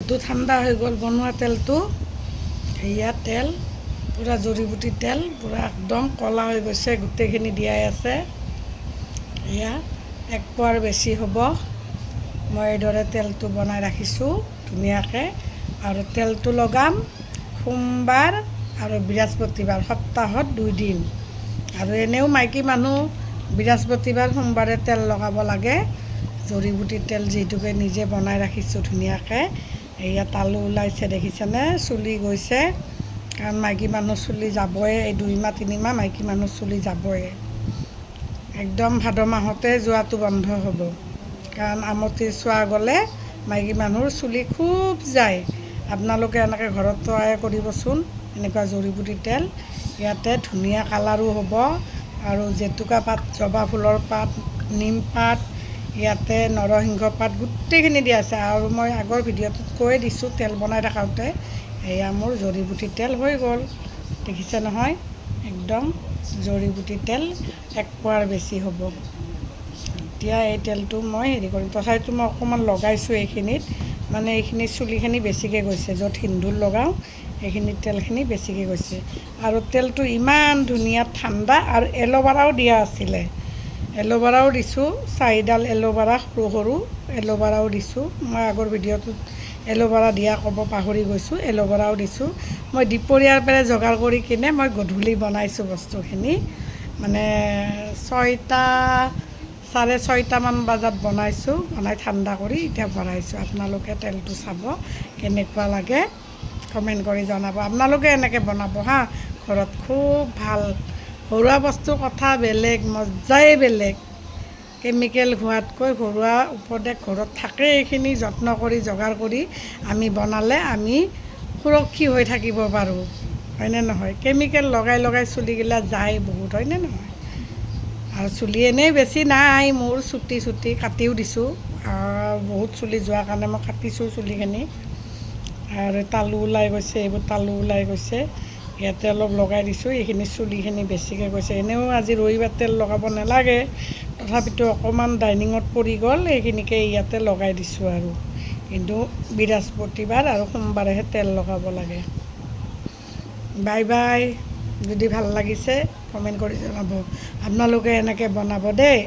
তো ঠাণ্ডা হৈ গ'ল বনোৱা তেলটো। এয়া তেল পূৰা জড়িবুটি তেল, পূৰা একদম ক'লা হৈ গৈছে, গোটেইখিনি দিয়াই আছে। এয়া 1 পোৱাৰ বেছি হ'ব। মই এইদৰে তেলটো বনাই ৰাখিছোঁ ধুনীয়াকৈ। আৰু তেলটো লগাম সোমবাৰ আৰু বৃহস্পতিবাৰ, সপ্তাহত 2 দিন। আৰু এনেও মাইকী মানুহ বৃহস্পতিবাৰ সোমবাৰে তেল লগাব লাগে। জড়িবুটি তেল যিটোকে নিজে বনাই ৰাখিছোঁ ধুনীয়াকৈ। এয়া তালু ওলাইছে দেখিছেনে, চুলি গৈছে। কাৰণ মাইকী মানুহ চুলি যাবই, এই 2 মাহ 3 মাহ মাইকী মানুহ চুলি যাবই। একদম ভাদ মাহতে যোৱাটো বন্ধ হ'ব। কাৰণ আমতিৰ চোৱা গ'লে মাইকী মানুহৰ চুলি খুব যায়। আপোনালোকে এনেকৈ ঘৰত ট্ৰাই কৰিবচোন, এনেকুৱা জড়িবুটি তেল। ইয়াতে ধুনীয়া কালাৰো হ'ব। আৰু জেতুকা পাত, জবা ফুলৰ পাত, নিম পাত, ইয়াতে নৰসিংহ পাত গোটেইখিনি দিয়া আছে। আৰু মই আগৰ ভিডিঅ'টোত কৈ দিছোঁ তেল বনাই থাকোঁতে, এয়া মোৰ জড়িবুটি তেল হৈ গ'ল। দেখিছে নহয়, একদম জড়িবুটি তেল 1 পোৱাৰ বেছি হ'ব। এতিয়া এই তেলটো মই হেৰি কৰিম, তথাপিতো মই অকণমান লগাইছোঁ এইখিনিত। মানে এইখিনি চুলিখিনি বেছিকৈ গৈছে, য'ত সিন্দুৰ লগাওঁ এইখিনি তেলখিনি বেছিকৈ গৈছে। আৰু তেলটো ইমান ধুনীয়া ঠাণ্ডা। আৰু এল'ভেৰাও দিয়া আছিলে, এল'ভেৰাও দিছোঁ। 4ডাল এল'ভেৰা, সৰু সৰু এল'ভেৰাও দিছোঁ। মই আগৰ ভিডিঅ'টোত এল'ভেৰা দিয়া ক'ব পাহৰি গৈছোঁ, এল'ভেৰাও দিছোঁ। মই দুপৰীয়াৰ পৰাই যোগাৰ কৰি কিনে মই গধূলি বনাইছোঁ বস্তুখিনি। মানে 6টা 6:30মান বজাত বনাইছোঁ, বনাই ঠাণ্ডা কৰি এতিয়া ভৰাইছোঁ। আপোনালোকে তেলটো চাব কেনেকুৱা লাগে, কমেণ্ট কৰি জনাব। আপোনালোকে এনেকৈ বনাব হা, ঘৰত খুব ভাল। ঘৰুৱা বস্তুৰ কথা বেলেগ, মজাই বেলেগ। কেমিকেল হোৱাতকৈ ঘৰুৱা উপদেশ ঘৰত থাকে। এইখিনি যত্ন কৰি যোগাৰ কৰি আমি বনালে আমি সুৰক্ষিত হৈ থাকিব পাৰোঁ, হয়নে নহয়? কেমিকেল লগাই লগাই চুলিগিলা যায় বহুত, হয়নে নহয়? আৰু চুলি এনেই বেছি নাই মোৰ, চুটি কাটিও দিছোঁ। বহুত চুলি যোৱাৰ কাৰণে মই কাটিছোঁ চুলিখিনি। আৰু তালু ওলাই গৈছে, এইবোৰ তালু ওলাই গৈছে। ইয়াতে অলপ লগাই দিছোঁ, এইখিনি চুলিখিনি বেছিকৈ গৈছে। এনেও আজি ৰবিবাৰ তেল লগাব নালাগে, তথাপিতো অকণমান ডাইনিঙত পৰি গ'ল, এইখিনিকে ইয়াতে লগাই দিছোঁ। আৰু কিন্তু বৃহস্পতিবাৰ আৰু সোমবাৰেহে তেল লগাব লাগে। Bye bye. যদি ভাল লাগিছে কমেণ্ট কৰি জনাব। আপোনালোকে এনেকৈ বনাব দেই।